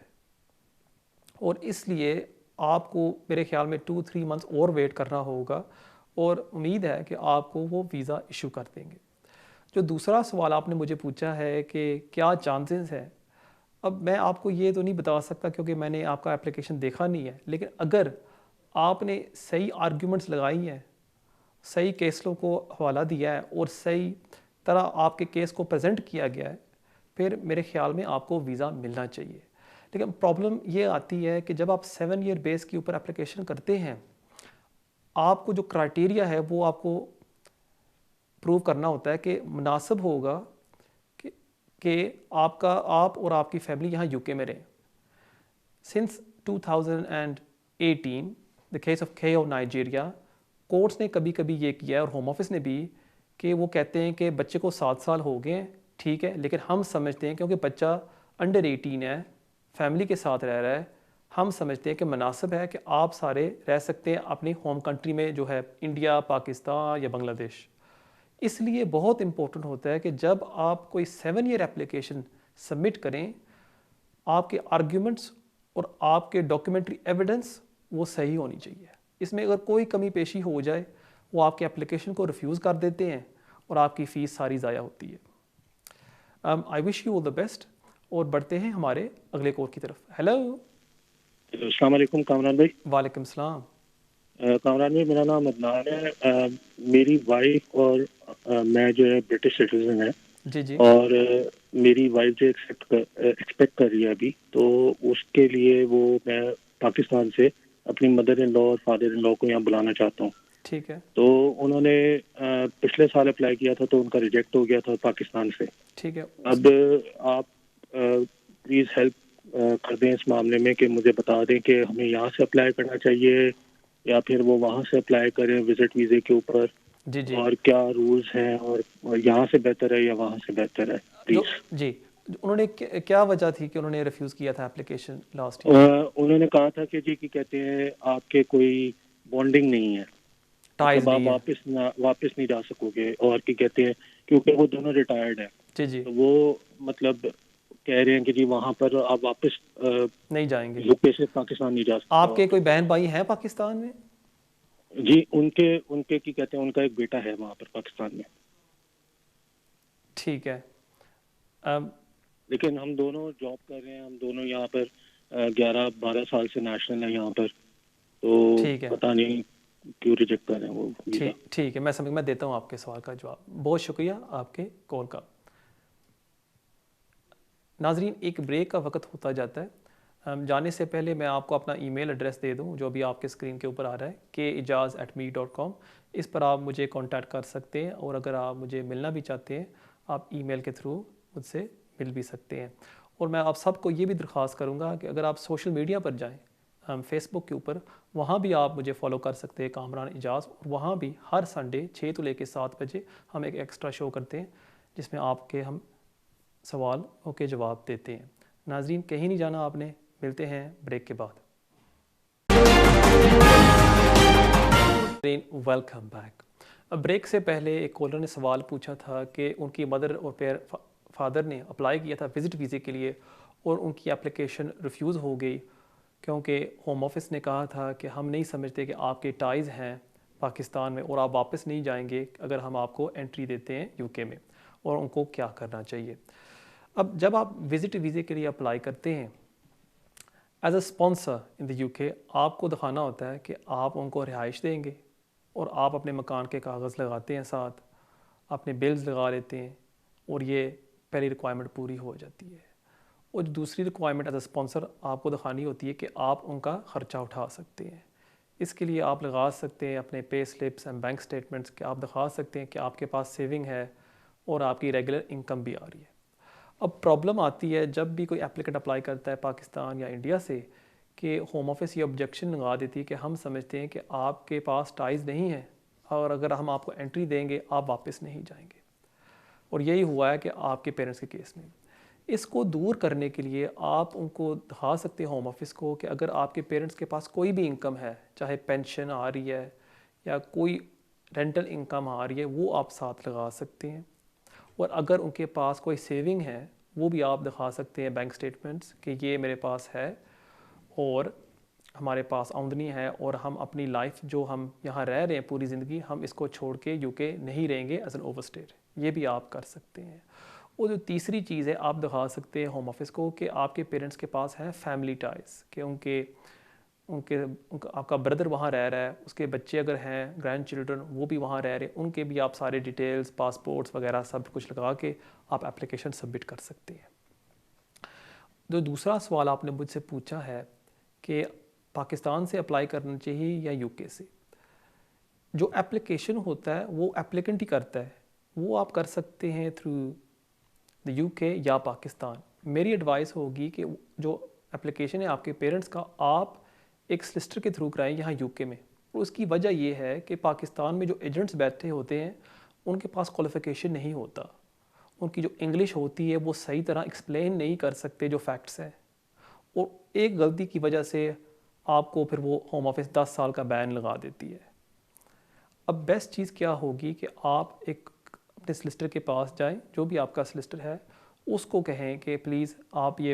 और इसलिए आपको मेरे ख्याल में 2-3 मंथ्स और वेट करना होगा, और उम्मीद है कि आपको वो वीज़ा इशू कर देंगे। जो दूसरा सवाल आपने मुझे पूछा है कि क्या चांसेस है, अब मैं आपको ये तो नहीं बता सकता क्योंकि मैंने आपका एप्लीकेशन देखा नहीं है, लेकिन अगर आपने सही आर्ग्यूमेंट्स लगाई हैं, सही केसों को हवाला दिया है और सही तरह आपके केस को प्रेजेंट किया गया है, फिर मेरे ख्याल में आपको वीज़ा मिलना चाहिए। लेकिन प्रॉब्लम ये आती है कि जब आप 7 ईयर बेस के ऊपर एप्लीकेशन करते हैं, आपको जो क्राइटेरिया है वो आपको प्रूव करना होता है कि मुनासिब होगा कि आप और आपकी फैमिली यहाँ यूके में रहें। सिंस 2018 द केस ऑफ के ऑफ नाइजीरिया, कोर्ट्स ने कभी कभी ये किया है और होम ऑफिस ने भी, कि वो कहते हैं कि बच्चे को 7 साल हो गए हैं, ठीक है, लेकिन हम समझते हैं क्योंकि बच्चा अंडर 18 है, फैमिली के साथ रह रहा है, हम समझते हैं कि मुनासिब है कि आप सारे रह सकते हैं अपनी होम कंट्री में, जो है इंडिया, पाकिस्तान या बांग्लादेश। इसलिए बहुत इंपॉर्टेंट होता है कि जब आप कोई 7 ईयर एप्लीकेशन सबमिट करें, आपके आर्ग्यूमेंट्स और आपके डॉक्यूमेंट्री एविडेंस वो सही होनी चाहिए। इसमें अगर कोई कमी पेशी हो जाए, वो आपके एप्लीकेशन को रिफ्यूज़ कर देते हैं और आपकी फ़ीस सारी ज़ाया होती है। आई wish you all the best, और बढ़ते हैं हमारे अगले कॉल की तरफ। हेलो, अस्सलाम वालेकुम कामरान भाई। वालेकुम सलाम। कामरान भाई, मेरा नाम अदनान है। मेरी वाइफ और मैं जो है ब्रिटिश सिटीजन है जी जी। और मेरी वाइफ जो एक्सपेक्ट कर रही है अभी, तो उसके लिए वो मैं पाकिस्तान से अपनी मदर इन लॉ और फादर इन लॉ को यहाँ बुलाना चाहता हूँ। ठीक है। तो उन्होंने पिछले साल अप्लाई किया था, तो उनका रिजेक्ट हो गया था पाकिस्तान से। ठीक है। अब आप प्लीज़ हेल्प कर दें इस मामले में, कि मुझे बता दें कि हमें यहाँ से अप्लाई करना चाहिए या फिर वो वहाँ से अप्लाई करें विजिट वीज़े के ऊपर, जी जी। और क्या रूल्स हैं, और यहाँ से बेहतर है या वहाँ से बेहतर है, प्लीज़। जी, उन्होंने क्या वजह थी कि उन्होंने रिफ्यूज़ किया था एप्लीकेशन लास्ट ईयर? उन्होंने कहा था कि जी, कि कहते हैं आपके कोई बॉन्डिंग नहीं है, टाइज मतलब आप नहीं है। वापस नहीं जा सकोगे, और कि कहते हैं क्योंकि वो दोनों रिटायर्ड है, जी जी। तो वो मतलब कह रहे हैं कि जी वहाँ पर आप वापस नहीं जाएंगे, यूके से पाकिस्तान नहीं जा सकते। आपके कोई बहन भाई हैं पाकिस्तान में? जी, उनके की कहते हैं उनका एक बेटा है वहाँ पर पाकिस्तान में। ठीक है। लेकिन हम दोनों जॉब कर रहे हैं, हम दोनों यहाँ पर 11-12 साल से नेशनल है यहाँ पर, तो ठीक है। पता नहीं क्यों रिजेक्ट कर रहे हैं वो वीज़ा। ठीक है, मैं देता हूँ आपके सवाल का जवाब। बहुत शुक्रिया आपके कॉल का। नाजरीन, एक ब्रेक का वक्त होता जाता है। जाने से पहले मैं आपको अपना ईमेल एड्रेस दे दूं, जो भी आपके स्क्रीन के ऊपर आ रहा है, keijaz@me.com। इस पर आप मुझे कांटेक्ट कर सकते हैं, और अगर आप मुझे मिलना भी चाहते हैं, आप ईमेल के थ्रू मुझसे मिल भी सकते हैं। और मैं आप सबको ये भी दरख्वास्त करूँगा कि अगर आप सोशल मीडिया पर जाएँ, फेसबुक के ऊपर, वहाँ भी आप मुझे फॉलो कर सकते हैं, कामरान एजाज़। और वहाँ भी हर संडे 6 से लेकर 7 बजे हम एक एक्स्ट्रा शो करते हैं, जिसमें आपके हम सवाल के जवाब देते हैं। नाजरीन, कहीं नहीं जाना आपने, मिलते हैं ब्रेक के बाद। Welcome back. अब ब्रेक से पहले एक कॉलर ने सवाल पूछा था कि उनकी मदर और फादर ने अप्लाई किया था विज़िट वीज़े के लिए, और उनकी एप्लीकेशन रिफ्यूज़ हो गई क्योंकि होम ऑफिस ने कहा था कि हम नहीं समझते कि आपके टाइज़ हैं पाकिस्तान में और आप वापस नहीं जाएंगे अगर हम आपको एंट्री देते हैं यूके में, और उनको क्या करना चाहिए। अब जब आप विज़िट वीज़े के लिए अप्लाई करते हैं as a sponsor in the UK, आपको दिखाना होता है कि आप उनको रिहाइश देंगे, और आप अपने मकान के कागज़ लगाते हैं, साथ अपने बिल्स लगा लेते हैं, और ये पहली रिक्वायरमेंट पूरी हो जाती है। और दूसरी रिक्वायरमेंट एज अ स्पॉन्सर आपको दिखानी होती है कि आप उनका ख़र्चा उठा सकते हैं। इसके लिए आप लगा सकते हैं अपने pay slips and bank statements, कि आप दिखा सकते हैं कि आपके पास सेविंग है और आपकी रेगुलर इनकम भी आ रही है। अब प्रॉब्लम आती है जब भी कोई एप्लीकेंट अप्लाई करता है पाकिस्तान या इंडिया से, कि होम ऑफिस ये ऑब्जेक्शन लगा देती है कि हम समझते हैं कि आपके पास टाइज़ नहीं है, और अगर हम आपको एंट्री देंगे आप वापस नहीं जाएंगे। और यही हुआ है कि आपके पेरेंट्स के केस में। इसको दूर करने के लिए आप उनको दिखा सकते हैं होम ऑफिस को कि अगर आपके पेरेंट्स के पास कोई भी इनकम है, चाहे पेंशन आ रही है या कोई रेंटल इनकम आ रही है, वो आप साथ लगा सकते हैं। और अगर उनके पास कोई सेविंग है, वो भी आप दिखा सकते हैं बैंक स्टेटमेंट्स, कि ये मेरे पास है और हमारे पास आमदनी है, और हम अपनी लाइफ जो हम यहाँ रह रहे हैं पूरी ज़िंदगी, हम इसको छोड़ के यूके नहीं रहेंगे एज एन ओवरस्टेयर। ये भी आप कर सकते हैं। और जो तीसरी चीज़ है, आप दिखा सकते हैं होम ऑफिस को कि आपके पेरेंट्स के पास है फैमिली टाइज़, कि उनका आपका ब्रदर वहाँ रह रहा है, उसके बच्चे अगर हैं, ग्रैंड चिल्ड्रन, वो भी वहाँ रह रहे हैं, उनके भी आप सारे डिटेल्स, पासपोर्ट्स वगैरह सब कुछ लगा के आप एप्लीकेशन सबमिट कर सकते हैं। जो दूसरा सवाल आपने मुझसे पूछा है कि पाकिस्तान से अप्लाई करना चाहिए या यूके से, जो एप्लीकेशन होता है वो एप्लीकेंट ही करता है, वो आप कर सकते हैं थ्रू द यूके या पाकिस्तान। मेरी एडवाइस होगी कि जो एप्लीकेशन है आपके पेरेंट्स का, आप एक सलिसिटर के थ्रू कराएं यहाँ यूके में। और उसकी वजह ये है कि पाकिस्तान में जो एजेंट्स बैठे होते हैं उनके पास क्वालिफ़िकेशन नहीं होता, उनकी जो इंग्लिश होती है वो सही तरह एक्सप्लेन नहीं कर सकते जो फैक्ट्स हैं, और एक गलती की वजह से आपको फिर वो होम ऑफिस 10 साल का बैन लगा देती है। अब बेस्ट चीज़ क्या होगी कि आप एक अपने सलिसिटर के पास जाएं, जो भी आपका सलिसिटर है, उसको कहें कि प्लीज़ आप ये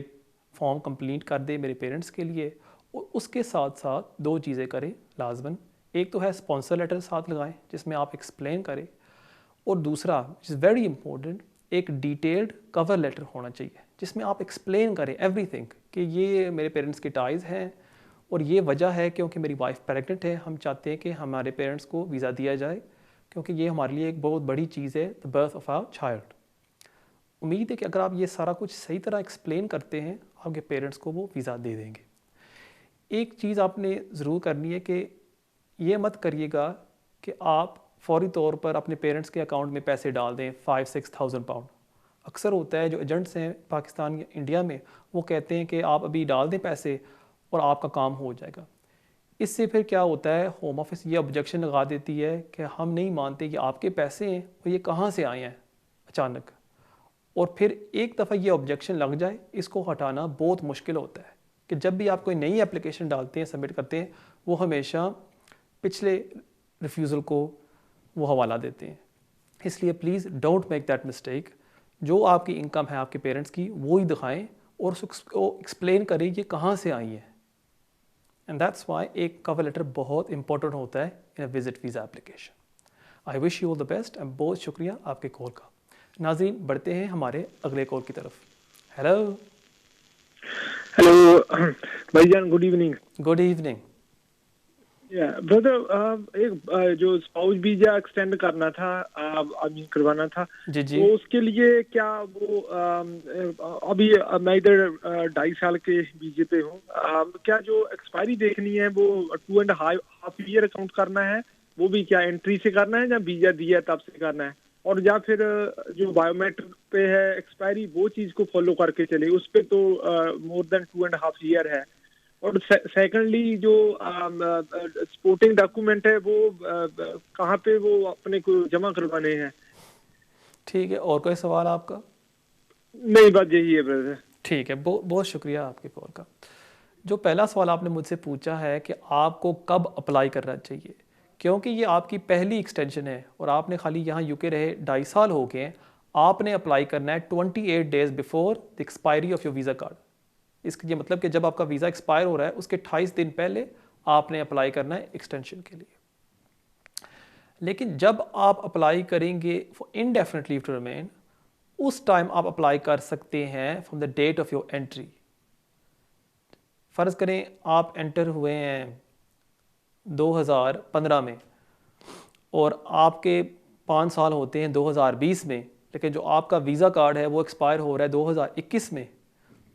फॉर्म कंप्लीट कर दें मेरे पेरेंट्स के लिए। और उसके साथ साथ 2 चीज़ें करें लाजमन। एक तो है स्पॉन्सर लेटर साथ लगाएं जिसमें आप एक्सप्लेन करें, और दूसरा इज़ वेरी इंपॉर्टेंट, एक डिटेल्ड कवर लेटर होना चाहिए जिसमें आप एक्सप्लेन करें एवरीथिंग कि ये मेरे पेरेंट्स की टाइज़ हैं और ये वजह है क्योंकि मेरी वाइफ प्रेग्नेंट है, हम चाहते हैं कि हमारे पेरेंट्स को वीज़ा दिया जाए क्योंकि ये हमारे लिए एक बहुत बड़ी चीज़ है, the birth of our child. उम्मीद है कि अगर आप ये सारा कुछ सही तरह एक्सप्लेन करते हैं, आपके पेरेंट्स को वो वीज़ा दे देंगे। एक चीज़ आपने ज़रूर करनी है कि ये मत करिएगा कि आप फौरी तौर पर अपने पेरेंट्स के अकाउंट में पैसे डाल दें 5-6,000 पाउंड। अक्सर होता है जो एजेंट्स हैं पाकिस्तान या इंडिया में, वो कहते हैं कि आप अभी डाल दें पैसे और आपका काम हो जाएगा। इससे फिर क्या होता है, होम ऑफिस ये ऑब्जेक्शन लगा देती है कि हम नहीं मानते कि आपके पैसे हैं और ये कहाँ से आए हैं अचानक। और फिर एक दफ़ा ये ऑब्जेक्शन लग जाए, इसको हटाना बहुत मुश्किल होता है कि जब भी आप कोई नई एप्लीकेशन डालते हैं, सबमिट करते हैं, वो हमेशा पिछले रिफ्यूज़ल को वो हवाला देते हैं। इसलिए please don't make that mistake. जो आपकी इनकम है आपके पेरेंट्स की वो ही दिखाएं और उसको एक्सप्लेन करें ये कहाँ से आई है। एंड दैट्स वाई एक कवर लेटर बहुत इंपॉर्टेंट होता है in a visit visa application. I wish you all the best and बहुत शुक्रिया आपके कॉल का। नाज़रीन, बढ़ते हैं हमारे अगले कॉल की तरफ। हेलो हेलो भाईजान, good evening. Good evening. Brother, एक जो स्पाउस वीजा एक्सटेंड करना था, करवाना था, जी जी। तो उसके लिए क्या वो अभी मैं इधर 2.5 साल के वीजे पे हूँ, क्या जो एक्सपायरी देखनी है वो 2.5 ईयर काउंट करना है, वो भी क्या एंट्री से करना है या वीजा दिया तब से करना है, और या फिर जो बायोमेट्रिक पे है एक्सपायरी वो चीज को फॉलो करके चले, उस पे तो मोर देन 2.5 ईयर है। और सेकेंडली जो सपोर्टिंग डॉक्यूमेंट है वो कहाँ पे वो अपने को जमा करवाने हैं। ठीक है, और कोई सवाल आपका? नहीं, बात यही है ब्रदर। ठीक है, बहुत शुक्रिया आपके कॉल का। जो पहला सवाल आपने मुझसे पूछा है कि आपको कब अप्लाई करना चाहिए, क्योंकि ये आपकी पहली एक्सटेंशन है और आपने खाली यहाँ यूके रहे 2.5 साल हो गए हैं, आपने अप्लाई करना है 28 days before the expiry of your visa card. इसका ये मतलब कि जब आपका वीज़ा एक्सपायर हो रहा है उसके 28 दिन पहले आपने अप्लाई करना है एक्सटेंशन के लिए। लेकिन जब आप अप्लाई करेंगे for indefinite leave to remain, उस टाइम आप अप्लाई कर सकते हैं from the date of your entry. फ़र्ज़ करें आप एंटर हुए हैं 2015 में और आपके 5 साल होते हैं 2020 में, लेकिन जो आपका वीज़ा कार्ड है वो एक्सपायर हो रहा है 2021 में।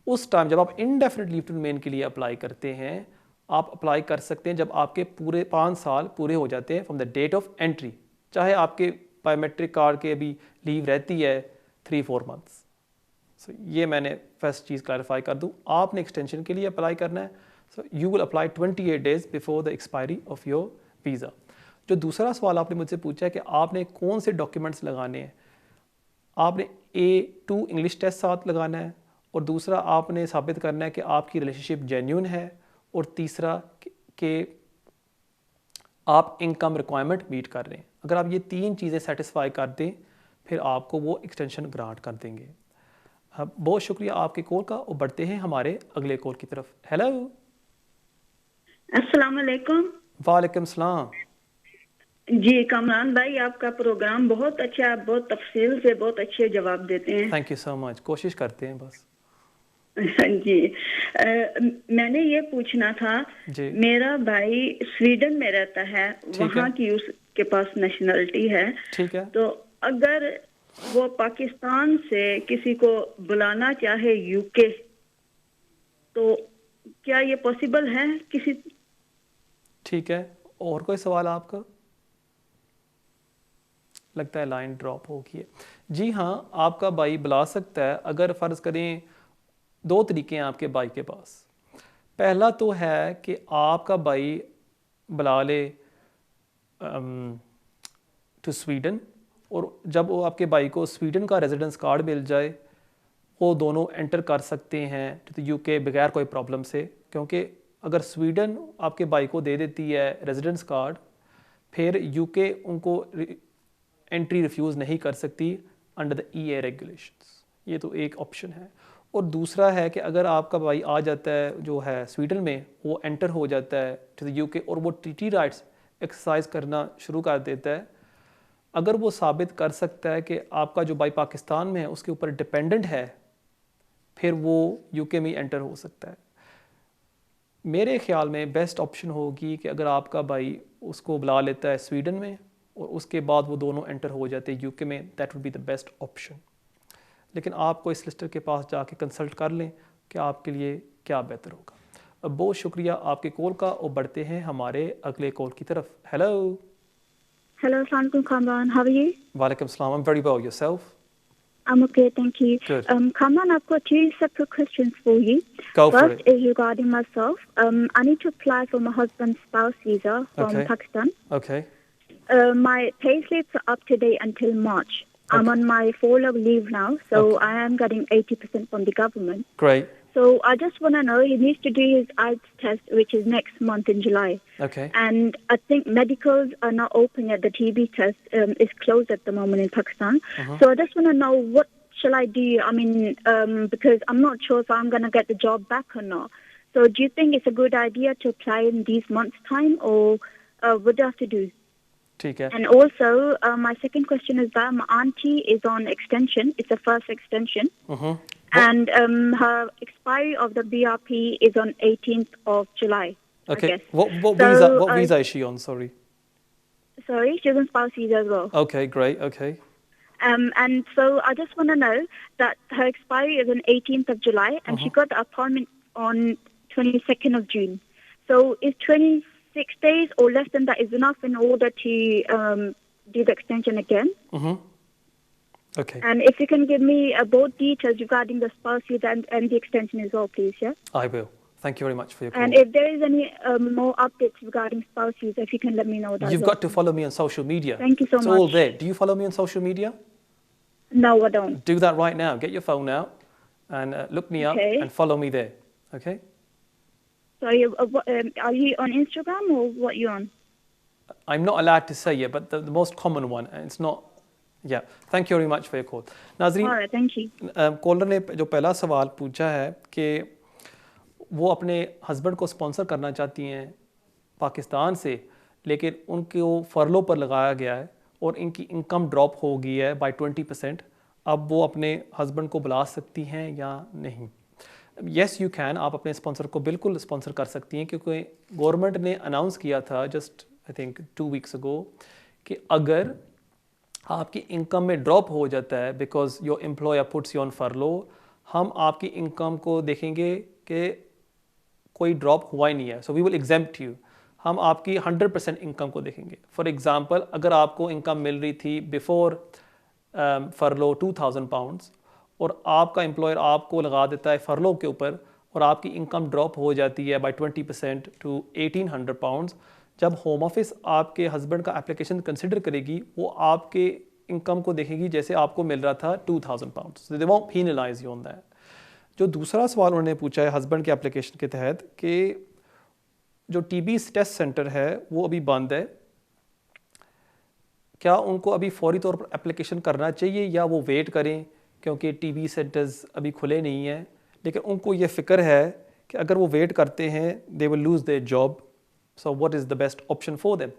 उस टाइम जब आप इंडेफिनिट लीव टू रिमेन के लिए अप्लाई करते हैं, आप अप्लाई कर सकते हैं जब आपके पूरे 5 साल पूरे हो जाते हैं from the date of entry, चाहे आपके बायोमेट्रिक कार्ड के अभी लीव रहती है 3-4 मंथ्स। सो ये मैंने फर्स्ट चीज़ क्लैरिफाई कर दूँ। आपने एक्सटेंशन के लिए अप्लाई करना है, so you will apply 28 days before the expiry of your visa. जो दूसरा सवाल आपने मुझसे पूछा है कि आपने कौन से डॉक्यूमेंट्स लगाने हैं, आपने A2 इंग्लिश टेस्ट साथ लगाना है, और दूसरा आपने साबित करना है कि आपकी रिलेशनशिप जेन्युइन है, और तीसरा कि आप इनकम रिक्वायरमेंट मीट कर रहे हैं। अगर आप ये 3 चीज़ें सेटिस्फाई कर दें फिर आपको वो एक्सटेंशन ग्रांट कर देंगे। बहुत शुक्रिया आपके कॉल का, और बढ़ते हैं हमारे अगले कॉल की तरफ। हेलो, अस्सलाम वालेकुम। वालेकुम सलाम। जी कमरान भाई, आपका प्रोग्राम बहुत अच्छा, बहुत तफसील से बहुत अच्छे जवाब देते हैं। थैंक यू सो मच, कोशिश करते हैं बस। जी मैंने ये पूछना था, मेरा भाई स्वीडन में रहता है, वहाँ की उसके पास नेशनलिटी है, ठीक है, तो अगर वो पाकिस्तान से किसी को बुलाना चाहे यूके, तो क्या ये पॉसिबल है किसी? ठीक है, और कोई सवाल आपका? लगता है लाइन ड्रॉप हो गई है। जी हाँ, आपका भाई बुला सकता है। अगर फ़र्ज़ करें, दो तरीके हैं आपके भाई के पास। पहला तो है कि आपका भाई बुला ले टू स्वीडन, और जब वो आपके भाई को स्वीडन का रेजिडेंस कार्ड मिल जाए, वो दोनों एंटर कर सकते हैं टू द यूके बगैर कोई प्रॉब्लम से। क्योंकि अगर स्वीडन आपके भाई को दे देती है रेजिडेंस कार्ड, फिर यूके उनको एंट्री रिफ्यूज़ नहीं कर सकती अंडर द EA रेगुलेशंस। ये तो एक ऑप्शन है। और दूसरा है कि अगर आपका भाई आ जाता है जो है स्वीडन में, वो एंटर हो जाता है टू द यूके और वो TT राइट्स एक्सरसाइज करना शुरू कर देता है, अगर वो साबित कर सकता है कि आपका जो भाई पाकिस्तान में है उसके ऊपर डिपेंडेंट है, फिर वो यूके में एंटर हो सकता है। मेरे ख्याल में बेस्ट ऑप्शन होगी कि अगर आपका भाई उसको बुला लेता है स्वीडन में और उसके बाद वो दोनों एंटर हो जाते हैं यूके में, that would be the best option. लेकिन आपको इस लिस्टर के पास जाके कंसल्ट कर लें कि आपके लिए क्या बेहतर होगा। अब बहुत शुक्रिया आपके कॉल का, और बढ़ते हैं हमारे अगले कॉल की तरफ। Hello. Hello, Assalamualaikum, Kamran. How are you? वालेकुम सलाम। I'm very well. Yourself? I'm okay, thank you. Good. Kamran, I've got two separate questions for you. Go for First it. is regarding myself. I need to apply for my husband's spouse visa from Okay. Pakistan. Okay. My payslips are up to date until March. I'm on my furlough leave now, so I am getting 80% from the government. Great. So I just want to know, he needs to do his IELTS test, which is next month in July. Okay. And I think medicals are not open yet. The TB test is closed at the moment in Pakistan. So I just want to know, what shall I do? I mean, because I'm not sure if I'm going to get the job back or not. So do you think it's a good idea to apply in these months' time, or what do I have to do? ठीक है। And also, my second question is that my auntie is on extension. It's the first extension. And her expiry of the BRP is on 18th of July. Okay. I guess. What visa is she on? Sorry. Sorry, she's on spouse visa as well. Okay, great. Okay. And so I just want to know that her expiry is on 18th of July, and she got the appointment on 22nd of June. So is 26 days or less than that is enough in order to do the extension again? Okay. And if you can give me both details regarding the spouse visa and the extension as well, please, yeah? I will. Thank you very much for your call. And if there is any more updates regarding spouse visa, if you can let me know that. You've got to follow me on social media. Thank you so much. It's all there. Do you follow me on social media? No, I don't. Do that right now. Get your phone out and look me up and follow me there. Okay? So are you on Instagram or what are you on? I'm not allowed to say it, but the most common one. And it's not. Yeah. Thank you very much for your call. नाज़रीन, All right, thank you. Caller ने जो पहला सवाल पूछा है कि वो अपने हस्बैंड को स्पॉन्सर करना चाहती हैं पाकिस्तान से, लेकिन उनको फरलो पर लगाया गया है और इनकी इनकम ड्रॉप हो गई है बाय 20%। अब वो अपने हस्बैंड को बुला सकती हैं या नहीं? Yes you can. आप अपने स्पॉन्सर को बिल्कुल स्पॉन्सर कर सकती हैं, क्योंकि गवर्नमेंट ने अनाउंस किया था जस्ट आई थिंक 2 weeks अगो कि अगर आपकी इनकम में ड्रॉप हो जाता है because your employer puts you on फरलो, हम आपकी इनकम को देखेंगे कि कोई ड्रॉप हुआ ही नहीं है, so we will exempt you. हम आपकी 100% इनकम को देखेंगे। फॉर एग्जांपल, अगर आपको इनकम मिल रही थी बिफोर फरलो 2000 पाउंड्स और आपका एम्प्लॉयर आपको लगा देता है फरलो के ऊपर और आपकी इनकम ड्रॉप हो जाती है बाय 20% टू 1800 पाउंड्स, जब होम ऑफिस आपके हस्बैंड का एप्लीकेशन कंसिडर करेगी, वो आपके इनकम को देखेगी जैसे आपको मिल रहा था 2000 pounds. They won't penalise you on that. जो दूसरा सवाल उन्होंने पूछा है हस्बैंड के एप्लीकेशन के तहत कि जो TB टेस्ट सेंटर है वो अभी बंद है, क्या उनको अभी फौरी तौर पर एप्लीकेशन करना चाहिए या वो वेट करें, क्योंकि TB सेंटर्स अभी खुले नहीं हैं। लेकिन उनको ये फ़िक्र है कि अगर वो वेट करते हैं they will lose their job, so what is the best option for them.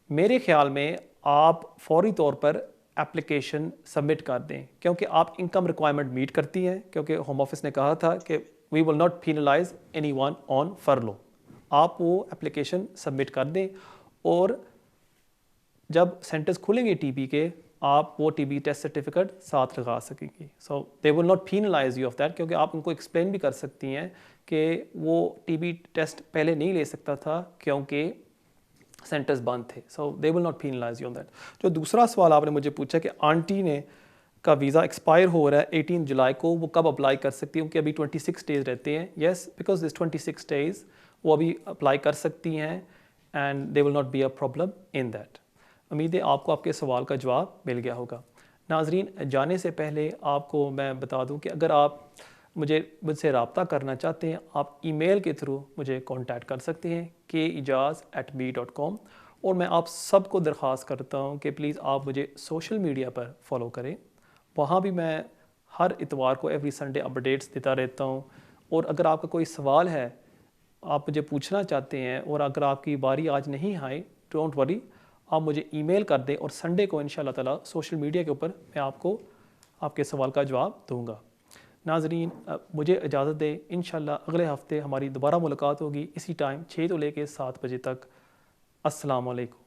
मेरे ख्याल में आप फौरी तौर पर एप्लीकेशन सबमिट कर दें, क्योंकि आप इनकम रिक्वायरमेंट मीट करती हैं, क्योंकि होम ऑफिस ने कहा था कि we will not penalise anyone on furlough. आप वो एप्लीकेशन सबमिट कर दें और जब सेंटर्स खुलेंगे TB के, आप वो TB टेस्ट सर्टिफिकेट साथ लगा सकेंगी। So they will not penalise you of that, क्योंकि आप उनको एक्सप्लेन भी कर सकती हैं कि वो TB टेस्ट पहले नहीं ले सकता था क्योंकि सेंटर्स बंद थे, so they will not penalise you on that. जो दूसरा सवाल आपने मुझे पूछा कि आंटी ने का वीज़ा एक्सपायर हो रहा है 18 जुलाई को, वो कब अप्लाई कर सकती है, क्योंकि अभी 26 डेज़ रहते हैं। येस, बिकॉज दिस 26 डेज़ वो अभी अप्लाई कर सकती हैं and they will not be a problem in that. उम्मीद है आपको आपके सवाल का जवाब मिल गया होगा। नाजरीन, जाने से पहले आपको मैं बता दूं कि अगर आप मुझसे रब्ता करना चाहते हैं, आप ईमेल के थ्रू मुझे कांटेक्ट कर सकते हैं keijaz@me.com। और मैं आप सबको दरख्वास्त करता हूं कि प्लीज़ आप मुझे सोशल मीडिया पर फॉलो करें। वहाँ भी मैं हर इतवार को एवरी संडे अपडेट्स देता रहता हूँ। और अगर आपका कोई सवाल है, आप मुझे पूछना चाहते हैं और अगर आपकी बारी आज नहीं आई, डोंट वरी, आप मुझे ईमेल कर दें और संडे को इंशाल्लाह ताला सोशल मीडिया के ऊपर मैं आपको आपके सवाल का जवाब दूंगा। नाजरीन, मुझे इजाज़त दें। इंशाल्लाह अगले हफ्ते हमारी दोबारा मुलाकात होगी इसी टाइम 6 से लेकर 7 बजे तक। अस्सलाम वालेकुम।